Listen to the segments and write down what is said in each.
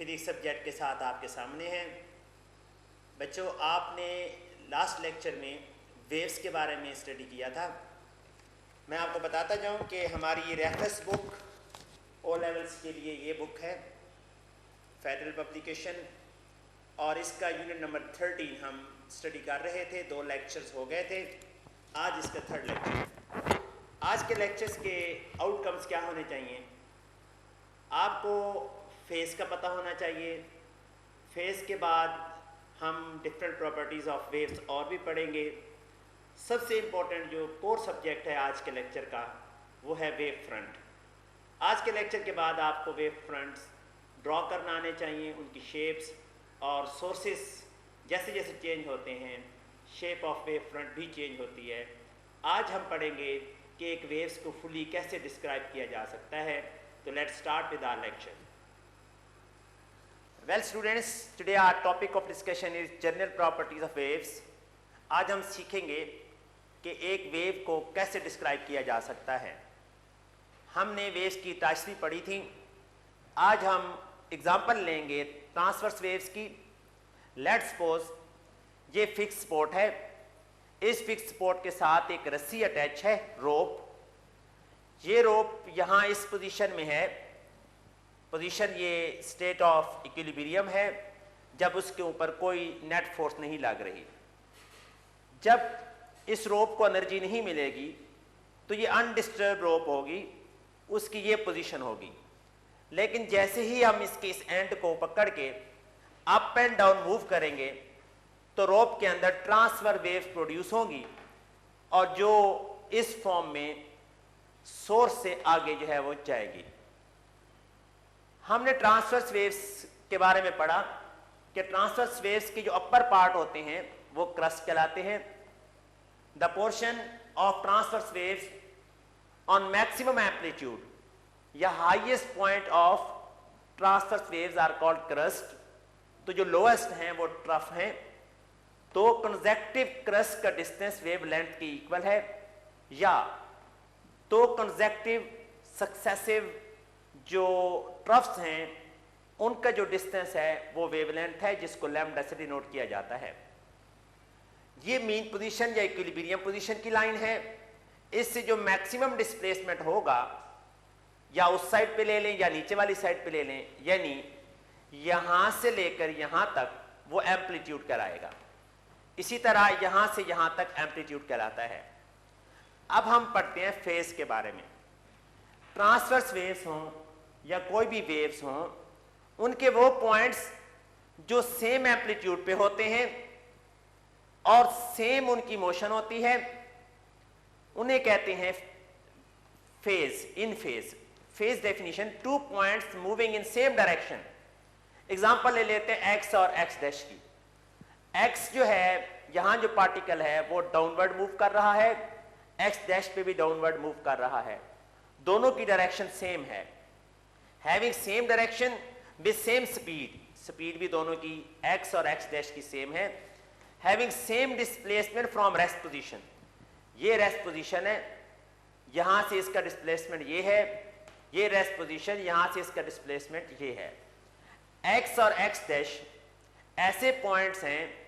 Physics subject के साथ आपके सामने हैं। बच्चों, आपने लास्ट लेक्चर में वेव्स के बारे में स्टडी किया था। मैं आपको बताता जाऊं कि हमारी ये रेफरेंस बुक ओ लेवल्स के लिए ये बुक है, फेडरल पब्लिकेशन, और इसका यूनिट नंबर 13 हम स्टडी कर रहे थे। 2 लेक्चर्स हो गए थे, आज इसका 3rd लेक्चर। आज के लेक्चर्स के आउटकम्स क्या होने चाहिए? आपको फेस का पता होना चाहिए। फेस के बाद हम डिफरेंट प्रॉपर्टीज़ ऑफ वेव्स और भी पढ़ेंगे। सबसे इम्पोर्टेंट जो कोर सब्जेक्ट है आज के लेक्चर का वो है वेव फ्रंट। आज के लेक्चर के बाद आपको वेव फ्रंट्स ड्रॉ करना आने चाहिए, उनकी शेप्स और सोर्सेस जैसे जैसे चेंज होते हैं शेप ऑफ वेव फ्रंट भी चेंज होती है। आज हम पढ़ेंगे कि एक वेव्स को फुली कैसे डिस्क्राइब किया जा सकता है। तो let's start with our lecture. Well students, today our topic of discussion is general properties of waves. आज हम सीखेंगे कि एक वेव को कैसे डिस्क्राइब किया जा सकता है। हमने वेव्स की टाइप्स पढ़ी थी। आज हम एग्जांपल लेंगे ट्रांसवर्स वेव्स की। लेट्स सपोज ये फिक्स स्पॉट है, इस फिक्स स्पॉट के साथ एक रस्सी अटैच है, रोप। ये रोप यहाँ इस पोजीशन में है। पोजीशन ये स्टेट ऑफ इक्विलिब्रियम है, जब उसके ऊपर कोई नेट फोर्स नहीं लग रही। जब इस रोप को एनर्जी नहीं मिलेगी तो ये अनडिस्टर्ब रोप होगी, उसकी ये पोजीशन होगी। लेकिन जैसे ही हम इसके इस एंड को पकड़ के अप एंड डाउन मूव करेंगे तो रोप के अंदर ट्रांसफर वेव्स प्रोड्यूस होंगी और जो इस फॉर्म में सोर्स से आगे जो है वो जाएगी। हमने ट्रांसवर्स वेव्स के बारे में पढ़ा कि ट्रांसवर्स वेव्स के जो अपर पार्ट होते हैं वो क्रस्ट कहलाते हैं। The portion of transverse waves on maximum amplitude या highest point of transverse waves are called crust. तो जो लोएस्ट हैं वो ट्रफ हैं। तो कंसेक्टिव क्रस्ट का डिस्टेंस वेवलेंथ के इक्वल है, या तो कंसेक्टिव सक्सेसिव जो ट्रफ्स हैं उनका जो डिस्टेंस है वो वेवलेंथ है, जिसको लैम्डा से डिनोट किया जाता है। ये मीन पोजीशन या इक्विलिब्रियम पोजीशन की लाइन है। इससे जो मैक्सिमम डिस्प्लेसमेंट होगा या उस साइड पे ले लें या नीचे वाली साइड पे ले लें, यानी यहां से लेकर यहां तक वो एम्पलीट्यूड कहलाएगा। इसी तरह यहां से यहां तक एम्पलीट्यूड कहलाता है। अब हम पढ़ते हैं फेज के बारे में। ट्रांसवर्स वेव्स हों या कोई भी वेव्स हों, उनके वो पॉइंट्स जो सेम एम्पलीट्यूड पे होते हैं और सेम उनकी मोशन होती है, उन्हें कहते हैं phase. In phase, phase definition, 2 points moving in same direction. Example ले लेते हैं एक्स और एक्स डैश की। एक्स जो है, यहां जो पार्टिकल है वो डाउनवर्ड मूव कर रहा है, एक्स डैश पे भी डाउनवर्ड मूव कर रहा है। दोनों की डायरेक्शन सेम है। Having same direction with same speed, speed भी दोनों की एक्स और एक्स डैश की सेम है। Having same displacement from rest position, ये रेस्ट पोजीशन है, यहां से इसका डिस्प्लेसमेंट ये है, ये रेस्ट पोजीशन, यहां से इसका डिस्प्लेसमेंट ये है। एक्स और एक्स डैश ऐसे पॉइंट्स हैं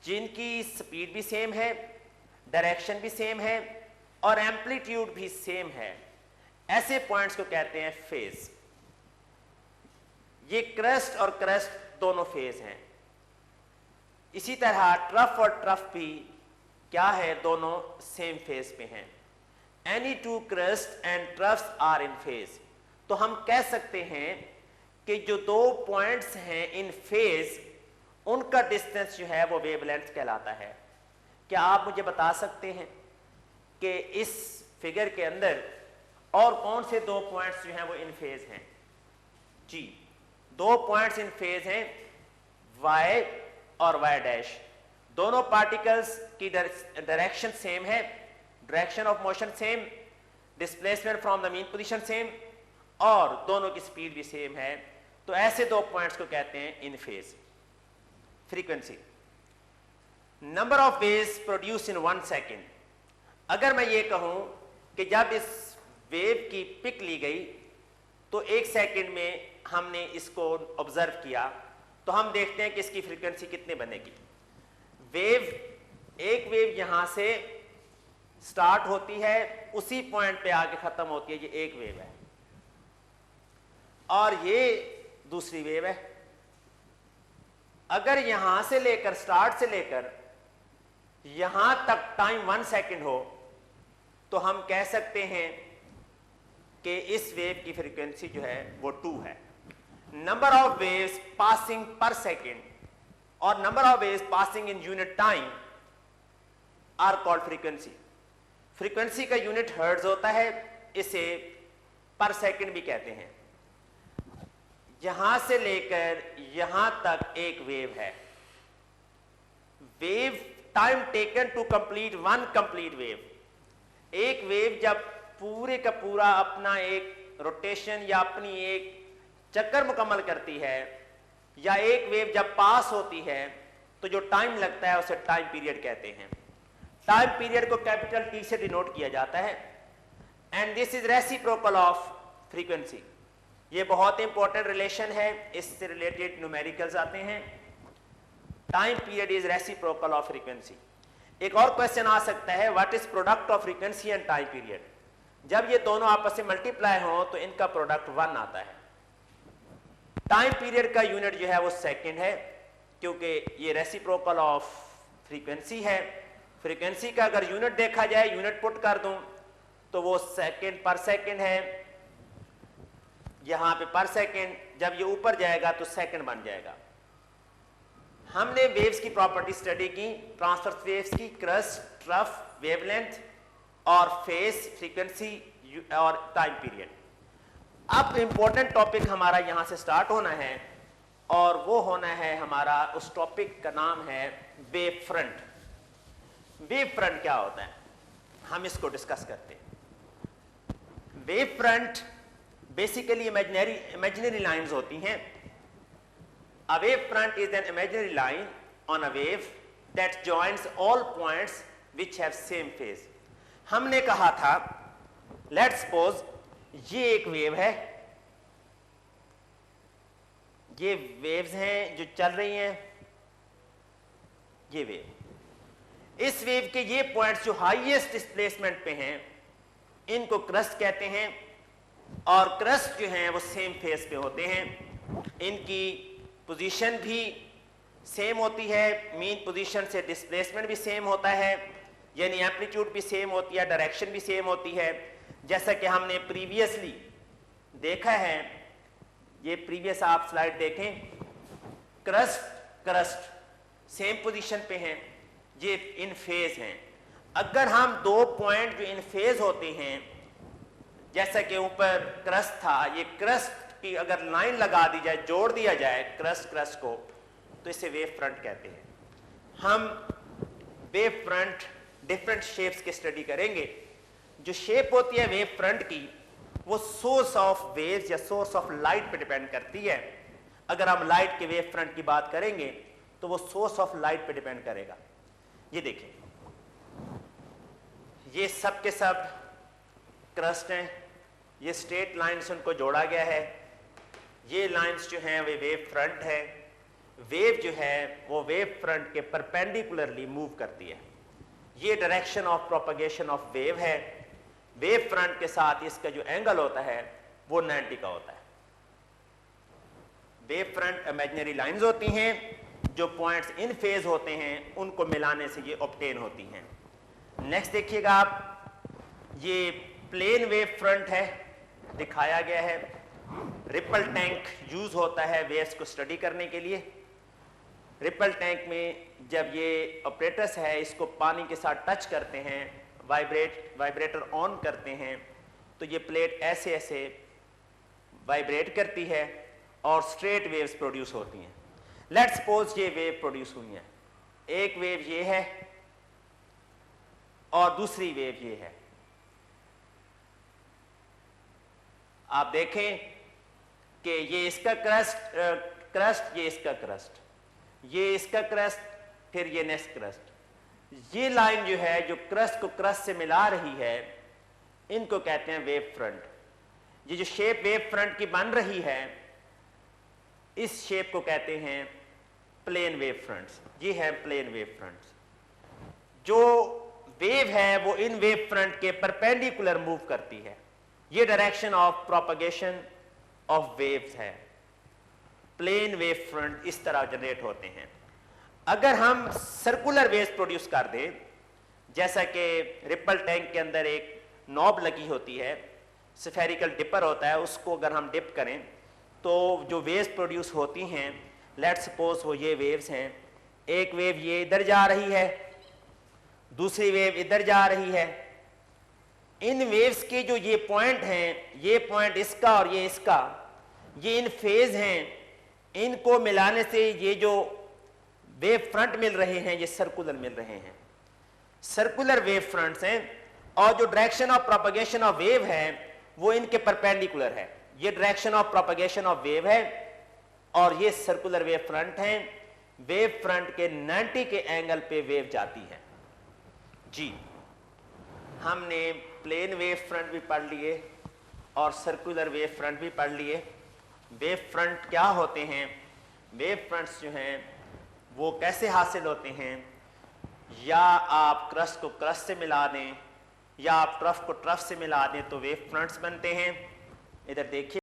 जिनकी स्पीड भी सेम है, डायरेक्शन भी सेम है और एम्पलीट्यूड भी सेम है। ऐसे पॉइंट्स को कहते हैं फेज। ये क्रस्ट और क्रस्ट दोनों फेज हैं। इसी तरह ट्रफ और ट्रफ भी क्या है, दोनों सेम फेज पे हैं। Any 2 crest and troughs are in phase. तो हम कह सकते हैं कि जो 2 पॉइंट्स हैं इन फेज, उनका डिस्टेंस जो है वो वेवलेंथ कहलाता है। क्या आप मुझे बता सकते हैं कि इस फिगर के अंदर और कौन से 2 पॉइंट्स जो हैं वो इन फेज हैं? जी, 2 पॉइंट्स इन फेज हैं, y और y डैश। दोनों पार्टिकल्स की डायरेक्शन सेम है, direction of motion same, displacement from the mean position same, और दोनों की स्पीड भी सेम है। तो ऐसे 2 पॉइंट्स को कहते हैं in phase. Frequency, number of waves produce in 1 second. अगर मैं ये कहूं कि जब इस वेव की पिक ली गई तो 1 सेकंड में हमने इसको ऑब्जर्व किया तो हम देखते हैं कि इसकी फ्रीक्वेंसी कितने बनेगी। एक वेव यहां से स्टार्ट होती है, उसी पॉइंट पे आके खत्म होती है, ये एक वेव है, और ये दूसरी वेव है। अगर यहां से लेकर स्टार्ट से लेकर यहां तक टाइम 1 सेकंड हो तो हम कह सकते हैं कि इस वेव की फ्रीक्वेंसी जो है वो 2 है। Number of waves passing per second और number of waves passing in unit time are called frequency. Frequency का यूनिट हर्ट्ज होता है, इसे पर सेकेंड भी कहते हैं। यहां से लेकर यहां तक एक वेव है। Wave time taken to complete one complete wave. एक वेव जब पूरे का पूरा अपना एक रोटेशन या अपनी एक चक्कर मुकम्मल करती है, या एक वेव जब पास होती है तो जो टाइम लगता है उसे टाइम पीरियड कहते हैं। टाइम पीरियड को कैपिटल टी से डिनोट किया जाता है, and this is reciprocal of frequency. ये बहुत इंपॉर्टेंट रिलेशन है, इससे रिलेटेड न्यूमेरिकल्स आते हैं। Time period is reciprocal of frequency. एक और क्वेश्चन आ सकता है, what is product of frequency and time period. जब ये दोनों आपस में मल्टीप्लाई हो तो इनका प्रोडक्ट 1 आता है। टाइम पीरियड का यूनिट जो है वो सेकंड है, क्योंकि ये रेसिप्रोकल ऑफ फ्रीक्वेंसी है। फ्रीक्वेंसी का अगर यूनिट देखा जाए, यूनिट पुट कर दूं तो वो सेकंड पर सेकंड है। यहां पे पर सेकंड, जब ये ऊपर जाएगा तो सेकंड बन जाएगा। हमने वेव्स की प्रॉपर्टी स्टडी की, ट्रांसवर्स वेव्स की, क्रस्ट, ट्रफ, वेवलेंथ और फेस, फ्रीक्वेंसी और टाइम पीरियड। अब इंपॉर्टेंट टॉपिक हमारा यहां से स्टार्ट होना है, और वो होना है हमारा, उस टॉपिक का नाम है वेव फ्रंट। वेव फ्रंट क्या होता है, हम इसको डिस्कस करते हैं। Wave front basically imaginary lines होती हैं। A wave front is an imaginary line on a wave that joins all points which have same phase. हमने कहा था, let's suppose ये एक वेव है, ये वेव्स हैं जो चल रही हैं, ये वेव, इस वेव के ये पॉइंट्स जो हाईएस्ट डिस्प्लेसमेंट पे हैं इनको क्रस्ट कहते हैं, और क्रस्ट जो हैं वो सेम फेस पे होते हैं। इनकी पोजीशन भी सेम होती है, मीन पोजीशन से डिस्प्लेसमेंट भी सेम होता है, यानी एम्पलीट्यूड भी सेम होती है, डायरेक्शन भी सेम होती है। जैसा कि हमने प्रीवियसली देखा है, ये प्रीवियस आप स्लाइड देखें, क्रस्ट सेम पोजीशन पे हैं, ये इन फेज हैं। अगर हम दो पॉइंट जो इन फेज होते हैं, जैसा कि ऊपर क्रस्ट था, ये क्रस्ट की अगर लाइन लगा दी जाए, जोड़ दिया जाए क्रस्ट को, तो इसे वेव फ्रंट कहते हैं। हम वेव फ्रंट डिफरेंट शेप्स की स्टडी करेंगे। जो शेप होती है वेव फ्रंट की, वो सोर्स ऑफ वेव्स या सोर्स ऑफ लाइट पे डिपेंड करती है। अगर हम लाइट के वेव फ्रंट की बात करेंगे तो वो सोर्स ऑफ लाइट पे डिपेंड करेगा। ये देखिए, ये सब के सब क्रस्ट हैं, ये स्ट्रेट लाइंस उनको जोड़ा गया है, ये लाइंस जो हैं वे वेव फ्रंट है। वेव जो है वो वेव फ्रंट के परपेंडिकुलरली मूव करती है। ये direction of propagation of wave है। वेव फ्रंट के साथ इसका जो एंगल होता है वो 90 का होता है। वेव फ्रंट इमेजिनरी लाइंस होती हैं, जो पॉइंट्स इन फेज होते हैं उनको मिलाने से ये ऑब्टेन होती हैं। नेक्स्ट देखिएगा आप, ये प्लेन वेव फ्रंट है, दिखाया गया है। रिपल टैंक यूज होता है वेव्स को स्टडी करने के लिए। रिपल टैंक में जब ये ऑपरेटर्स है इसको पानी के साथ टच करते हैं, वाइब्रेटर ऑन करते हैं, तो ये प्लेट ऐसे ऐसे वाइब्रेट करती है और स्ट्रेट वेव्स प्रोड्यूस होती हैं। लेट्स सपोज ये वेव प्रोड्यूस हुई है, एक वेव ये है और दूसरी वेव ये है। आप देखें कि ये इसका क्रस्ट, ये इसका क्रस्ट, ये इसका क्रस्ट, फिर ये नेक्स्ट क्रस्ट। ये लाइन जो है जो क्रस्ट को क्रस्ट से मिला रही है, इनको कहते हैं वेव फ्रंट। ये जो शेप वेव फ्रंट की बन रही है, इस शेप को कहते हैं प्लेन वेव फ्रंट्स। ये है प्लेन वेव फ्रंट्स। जो वेव है वो इन वेव फ्रंट के परपेंडिकुलर मूव करती है। ये direction of propagation of waves है। प्लेन वेव फ्रंट इस तरह जनरेट होते हैं। अगर हम सर्कुलर वेव्स प्रोड्यूस कर दें, जैसा कि रिपल टैंक के अंदर एक नॉब लगी होती है, स्फेरिकल डिपर होता है, उसको अगर हम डिप करें तो जो वेव्स प्रोड्यूस होती हैं, लेट्स सपोज वो ये वेव्स हैं, एक वेव ये इधर जा रही है, दूसरी वेव इधर जा रही है। इन वेव्स के जो ये पॉइंट हैं, ये पॉइंट इसका और ये इसका, ये इन फेज हैं, इनको मिलाने से ये जो वेव फ्रंट मिल रहे हैं ये सर्कुलर मिल रहे हैं, सर्कुलर वेव फ्रंट्स हैं। और जो direction of propagation of wave है वो इनके परपेंडिकुलर है। ये direction of propagation of wave है और ये सर्कुलर वेव फ्रंट हैं। वेव फ्रंट के 90 के एंगल पे वेव जाती है। जी, हमने प्लेन वेव फ्रंट भी पढ़ लिए और सर्कुलर वेव फ्रंट भी पढ़ लिए। वेव फ्रंट क्या होते हैं, वेव फ्रंट्स जो हैं वो कैसे हासिल होते हैं, या आप क्रस्ट को क्रस्ट से मिला दें या आप ट्रफ को ट्रफ से मिला दें तो वेव फ्रंट्स बनते हैं। इधर देखिए।